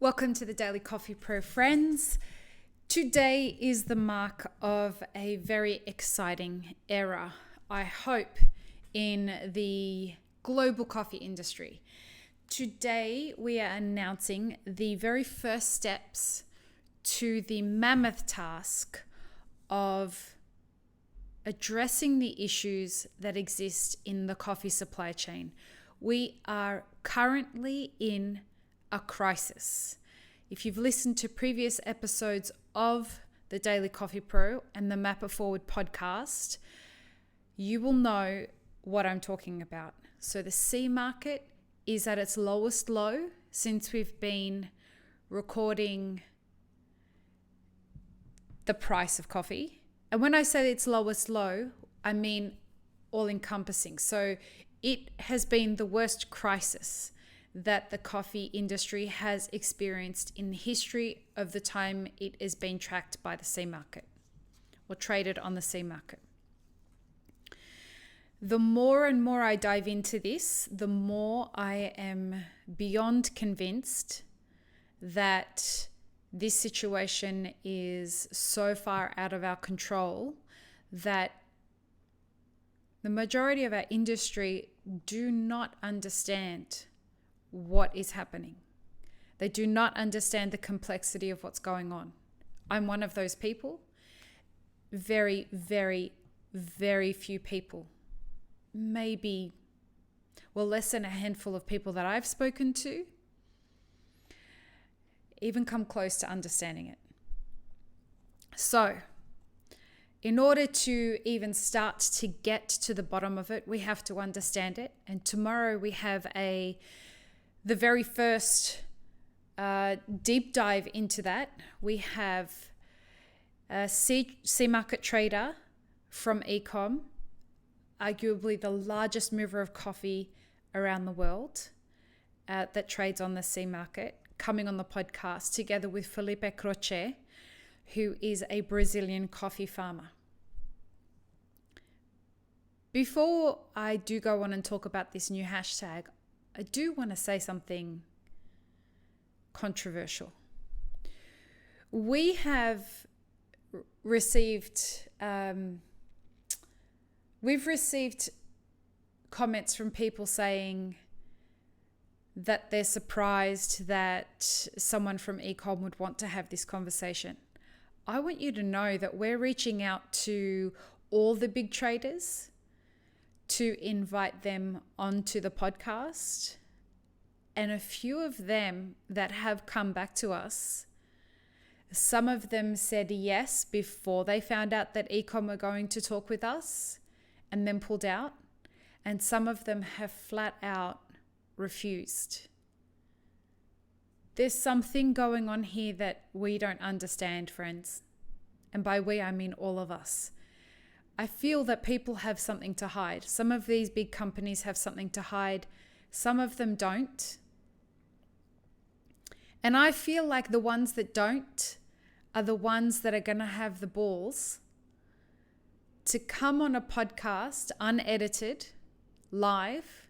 Welcome to the Daily Coffee Pro, friends. Today is the mark of a very exciting era, I hope, in the global coffee industry. Today, we are announcing the very first steps to the mammoth task of addressing the issues that exist in the coffee supply chain. We are currently in a crisis. If you've listened to previous episodes of the Daily Coffee Pro and the Map It Forward podcast, you will know what I'm talking about. So the C market is at its lowest low since we've been recording the price of coffee. And when I say its lowest low, I mean all encompassing. So it has been the worst crisis that the coffee industry has experienced in the history of the time it has been tracked by the C market or traded on the C market. The more and more I dive into this, the more I am beyond convinced that this situation is so far out of our control that the majority of our industry do not understand what is happening. They do not understand the complexity of what's going on. I'm one of those people. Very, very, very few people, maybe, less than a handful of people that I've spoken to, even come close to understanding it. So, in order to even start to get to the bottom of it, we have to understand it. And tomorrow we have the very first deep dive into that. We have a C market trader from Ecom, arguably the largest mover of coffee around the world that trades on the C market, coming on the podcast together with Felipe Croce, who is a Brazilian coffee farmer. Before I do go on and talk about this new hashtag, I do want to say something controversial. We have received, comments from people saying that they're surprised that someone from Ecom would want to have this conversation. I want you to know that we're reaching out to all the big traders to invite them onto the podcast. And a few of them that have come back to us, some of them said yes before they found out that Ecom were going to talk with us and then pulled out. And some of them have flat out refused. There's something going on here that we don't understand, friends. And by we, I mean all of us. I feel that people have something to hide. Some of these big companies have something to hide. Some of them don't. And I feel like the ones that don't are the ones that are going to have the balls to come on a podcast, unedited, live,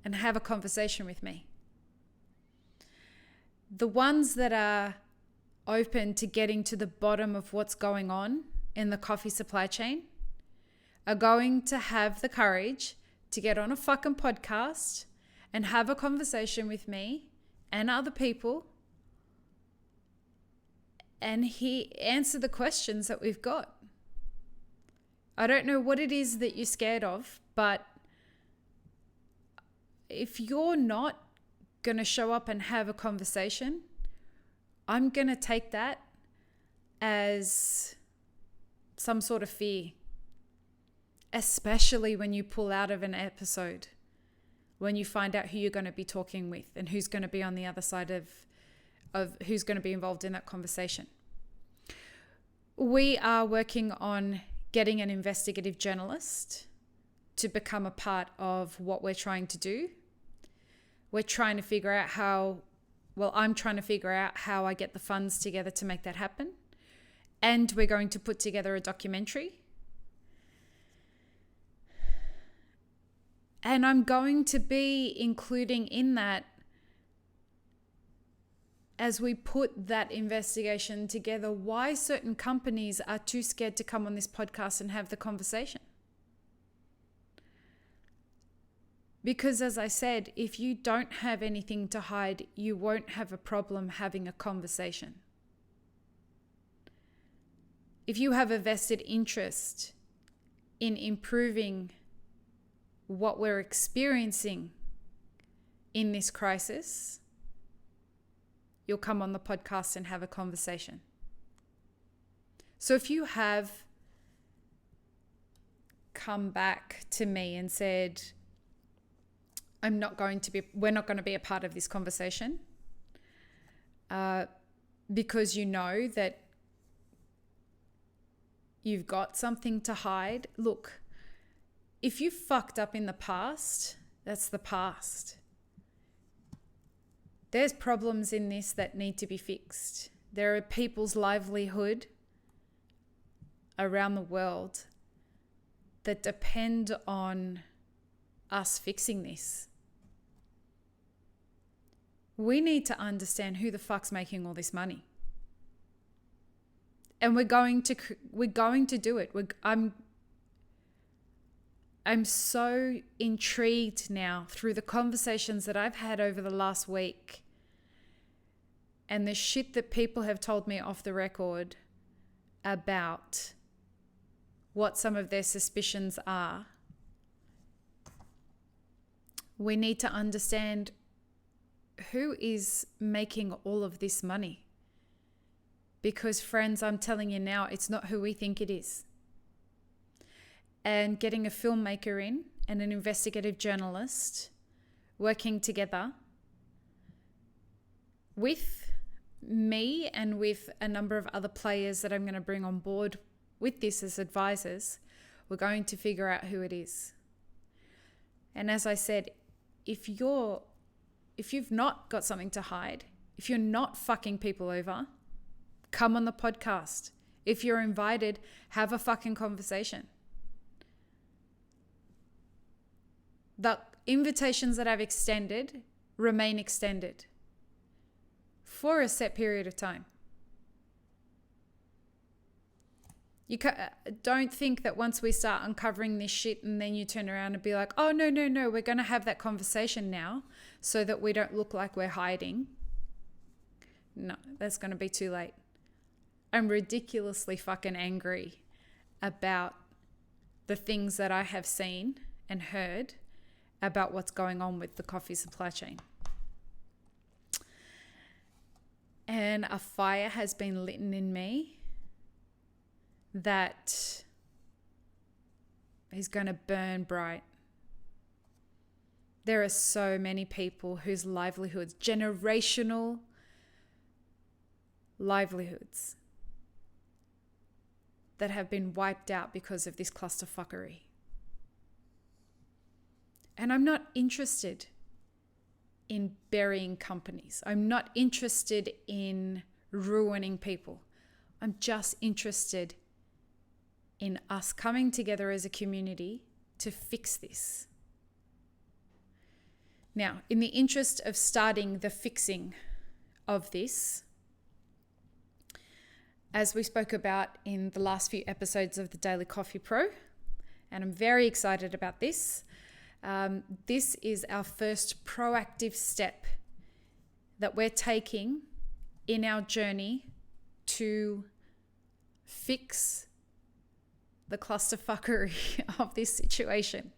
and have a conversation with me. The ones that are open to getting to the bottom of what's going on in the coffee supply chain are going to have the courage to get on a fucking podcast and have a conversation with me and other people and answer the questions that we've got. I don't know what it is that you're scared of, but if you're not going to show up and have a conversation, I'm going to take that as some sort of fear. Especially when you pull out of an episode, when you find out who you're going to be talking with and who's going to be on the other side of who's going to be involved in that conversation. We are working on getting an investigative journalist to become a part of what we're trying to do. We're trying to figure out I'm trying to figure out how I get the funds together to make that happen. And we're going to put together a documentary. And I'm going to be including in that as we put that investigation together, why certain companies are too scared to come on this podcast and have the conversation. Because as I said, if you don't have anything to hide, you won't have a problem having a conversation. If you have a vested interest in improving what we're experiencing in this crisis, you'll come on the podcast and have a conversation. So if you have come back to me and said, we're not going to be a part of this conversation, because you know that you've got something to hide. Look, if you fucked up in the past, that's the past. There's problems in this that need to be fixed. There are people's livelihood around the world that depend on us fixing this. We need to understand who the fuck's making all this money. And we're going to do it. I'm so intrigued now through the conversations that I've had over the last week and the shit that people have told me off the record about what some of their suspicions are. We need to understand who is making all of this money. Because friends, I'm telling you now, it's not who we think it is. And getting a filmmaker in and an investigative journalist working together with me and with a number of other players that I'm going to bring on board with this as advisors, we're going to figure out who it is. And as I said, if you've not got something to hide, if you're not fucking people over, come on the podcast. If you're invited, have a fucking conversation. The invitations that I've extended remain extended for a set period of time. You don't think that once we start uncovering this shit and then you turn around and be like, oh, no, we're going to have that conversation now so that we don't look like we're hiding. No, that's going to be too late. I'm ridiculously fucking angry about the things that I have seen and heard about what's going on with the coffee supply chain. And a fire has been lit in me that is going to burn bright. There are so many people whose livelihoods, generational livelihoods, that have been wiped out because of this clusterfuckery. And I'm not interested in burying companies. I'm not interested in ruining people. I'm just interested in us coming together as a community to fix this. Now, in the interest of starting the fixing of this, as we spoke about in the last few episodes of the Daily Coffee Pro, and I'm very excited about this. This is our first proactive step that we're taking in our journey to fix the clusterfuckery of this situation,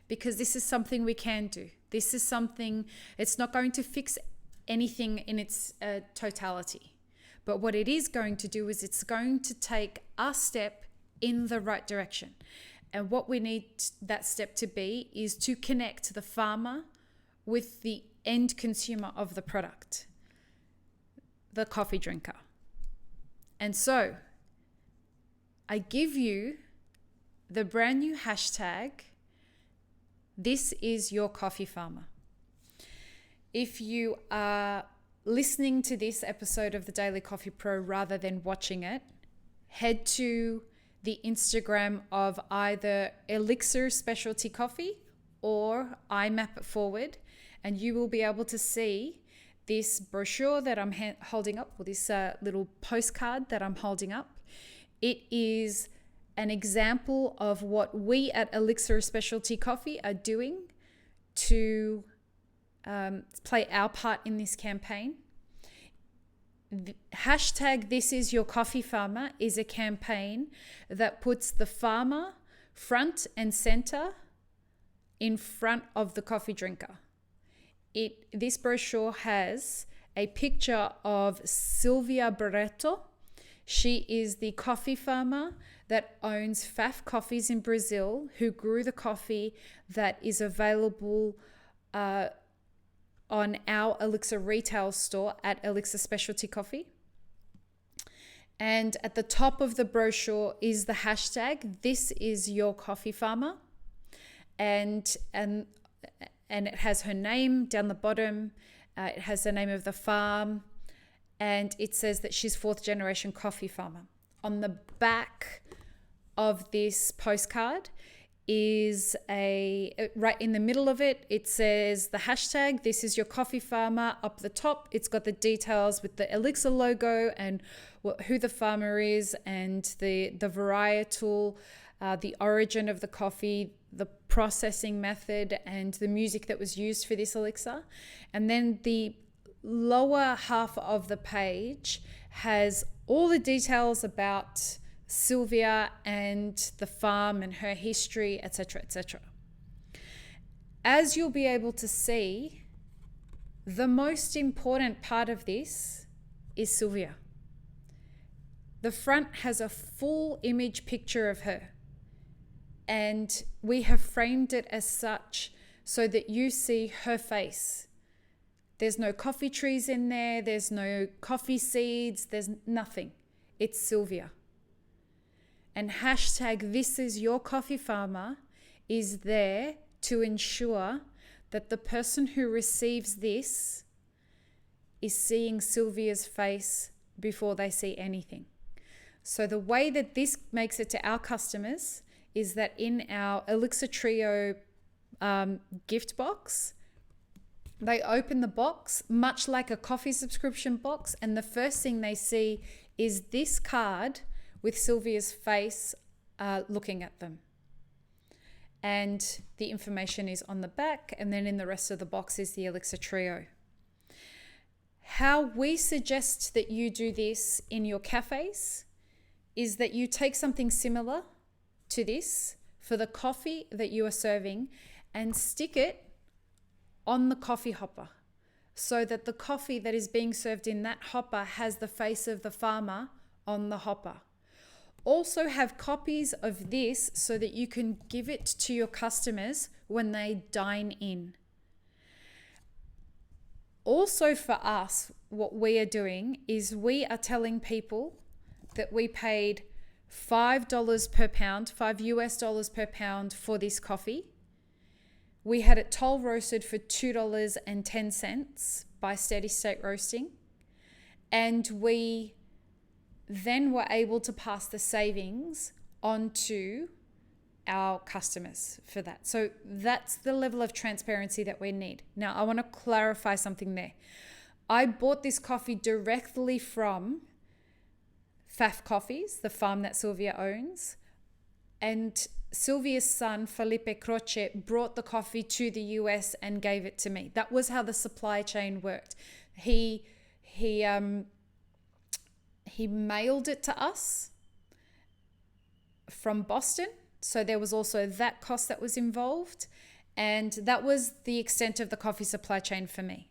because this is something we can do. This is something, it's not going to fix anything in its totality. But what it is going to do is it's going to take a step in the right direction. And what we need that step to be is to connect the farmer with the end consumer of the product, the coffee drinker. And so I give you the brand new hashtag, this is your coffee farmer. If you are listening to this episode of the Daily Coffee Pro rather than watching it, head to the Instagram of either Elixir Specialty Coffee or I Map It Forward, and you will be able to see this brochure that I'm holding up, or this little postcard that I'm holding up, it is an example of what we at Elixir Specialty Coffee are doing to play our part in this campaign. Hashtag This Is Your Coffee Farmer is a campaign that puts the farmer front and center in front of the coffee drinker. This brochure has a picture of Silvia Barreto. She is the coffee farmer that owns Faf Coffees in Brazil, who grew the coffee that is available on our Elixir retail store at Elixir Specialty Coffee. And at the top of the brochure is the hashtag, This Is Your Coffee Farmer. And it has her name down the bottom. It has the name of the farm. And it says that she's 4th generation coffee farmer. On the back of this postcard is right in the middle of it, it says the hashtag, This Is Your Coffee Farmer. Up the top, it's got the details with the Elixir logo and who the farmer is and the varietal, the origin of the coffee, the processing method, and the music that was used for this elixir. And then the lower half of the page has all the details about Sylvia and the farm and her history, etc., etc. As you'll be able to see, the most important part of this is Sylvia. The front has a full image picture of her, and we have framed it as such so that you see her face. There's no coffee trees in there, there's no coffee seeds, there's nothing. It's Sylvia. And hashtag This Is Your Coffee Farmer is there to ensure that the person who receives this is seeing Sylvia's face before they see anything. So the way that this makes it to our customers is that in our Elixir Trio gift box, they open the box much like a coffee subscription box, and the first thing they see is this card with Sylvia's face looking at them. And the information is on the back, and then in the rest of the box is the Elixir Trio. How we suggest that you do this in your cafes is that you take something similar to this for the coffee that you are serving and stick it on the coffee hopper so that the coffee that is being served in that hopper has the face of the farmer on the hopper. Also have copies of this so that you can give it to your customers when they dine in. Also for us, what we are doing is we are telling people that we paid $5 per pound, $5 per pound for this coffee. We had it toll roasted for $2.10 by Steady State Roasting. And we then were able to pass the savings on to our customers for that. So that's the level of transparency that we need. Now, I want to clarify something there. I bought this coffee directly from Faf Coffees, the farm that Sylvia owns, and Sylvia's son, Felipe Croce, brought the coffee to the US and gave it to me. That was how the supply chain worked. He mailed it to us from Boston. So there was also that cost that was involved. And that was the extent of the coffee supply chain for me.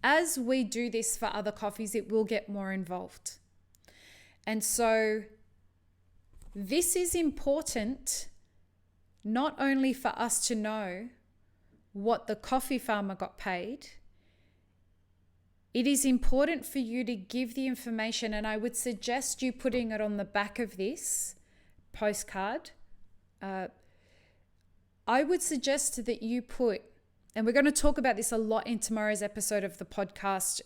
As we do this for other coffees, it will get more involved. And so this is important not only for us to know what the coffee farmer got paid, it is important for you to give the information, and I would suggest you putting it on the back of this postcard. I would suggest that you put, and we're going to talk about this a lot in tomorrow's episode of the podcast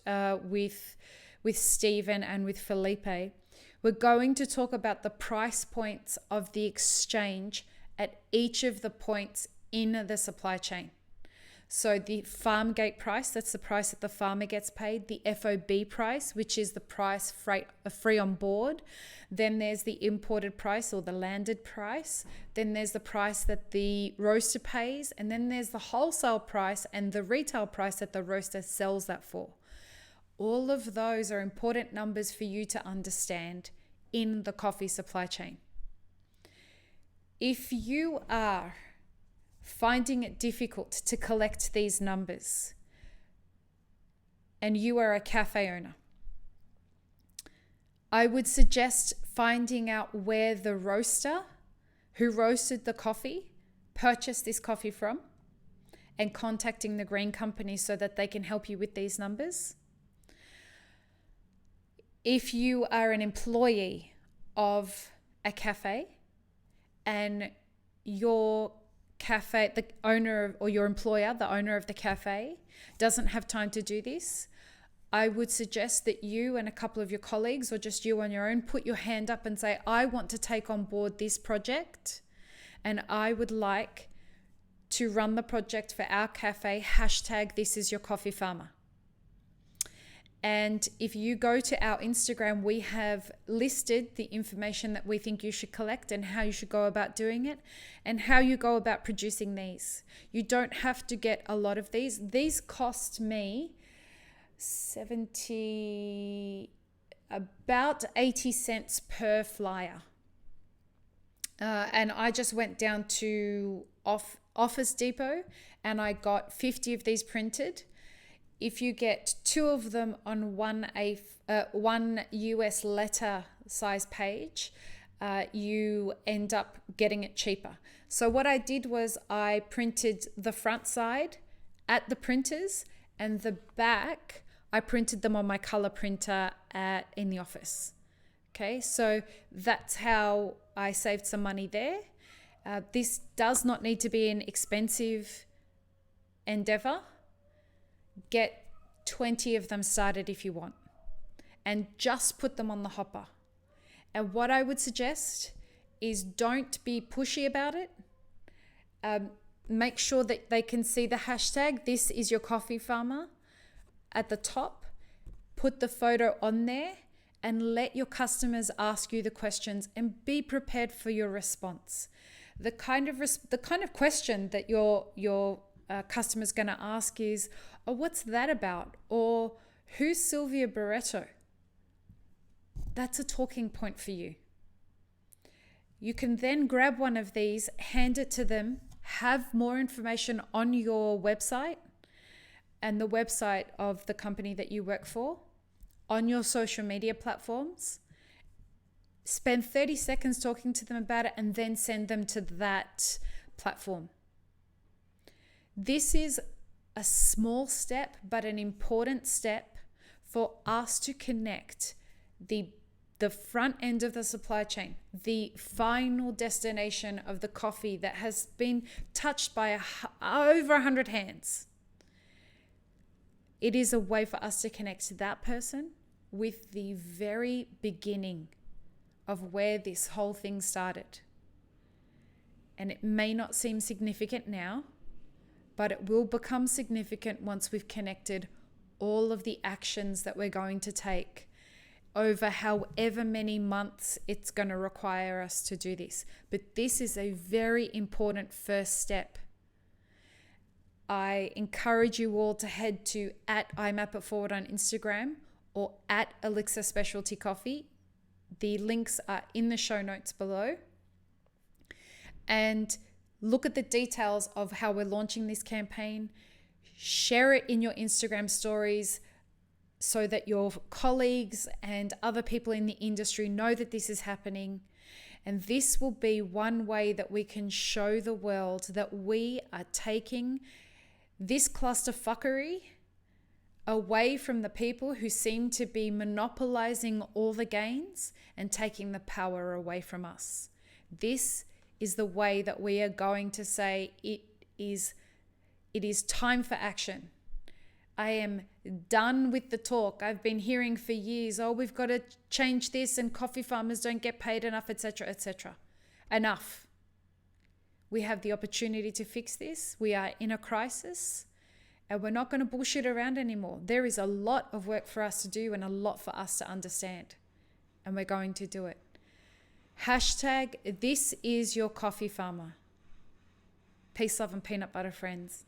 with Stephen and with Felipe. We're going to talk about the price points of the exchange at each of the points in the supply chain. So the farm gate price, that's the price that the farmer gets paid. The FOB price, which is the price free on board. Then there's the imported price or the landed price. Then there's the price that the roaster pays. And then there's the wholesale price and the retail price that the roaster sells that for. All of those are important numbers for you to understand in the coffee supply chain. If you are finding it difficult to collect these numbers and you are a cafe owner, I would suggest finding out where the roaster who roasted the coffee purchased this coffee from and contacting the green company so that they can help you with these numbers. If you are an employee of a cafe and your cafe, the owner or your employer, the owner of the cafe, doesn't have time to do this, I would suggest that you and a couple of your colleagues or just you on your own put your hand up and say, I want to take on board this project and I would like to run the project for our cafe, #this is your coffee farmer. And if you go to our Instagram, we have listed the information that we think you should collect and how you should go about doing it and how you go about producing these. You don't have to get a lot of these. These cost me about 80 cents per flyer. And I just went down to Office Depot and I got 50 of these printed. If you get 2 of them on one US letter size page, you end up getting it cheaper. So what I did was I printed the front side at the printers and the back, I printed them on my color printer in the office. Okay, so that's how I saved some money there. This does not need to be an expensive endeavor. Get 20 of them started if you want and just put them on the hopper. And what I would suggest is don't be pushy about it. Make sure that they can see the hashtag, this is your coffee farmer at the top. Put the photo on there and let your customers ask you the questions and be prepared for your response. The kind of question that your customer's going to ask is, oh, what's that about? Or who's Sylvia Barreto? That's a talking point for you. You can then grab one of these, hand it to them, have more information on your website and the website of the company that you work for, on your social media platforms. Spend 30 seconds talking to them about it and then send them to that platform. This is a small step, but an important step for us to connect the front end of the supply chain, the final destination of the coffee that has been touched by over 100 hands. It is a way for us to connect that person with the very beginning of where this whole thing started. And it may not seem significant now, but it will become significant once we've connected all of the actions that we're going to take over however many months it's going to require us to do this. But this is a very important first step. I encourage you all to head to @IMapItForward on Instagram or @Elixir Specialty Coffee. The links are in the show notes below. And look at the details of how we're launching this campaign. Share it in your Instagram stories so that your colleagues and other people in the industry know that this is happening. And this will be one way that we can show the world that we are taking this clusterfuckery away from the people who seem to be monopolizing all the gains and taking the power away from us. This is the way that we are going to say it is time for action. I am done with the talk. I've been hearing for years, oh, we've got to change this and coffee farmers don't get paid enough, etc., etc. Enough. We have the opportunity to fix this. We are in a crisis. and we're not going to bullshit around anymore. There is a lot of work for us to do and a lot for us to understand, and we're going to do it. Hashtag this is your coffee farmer. Peace, love, and peanut butter, friends.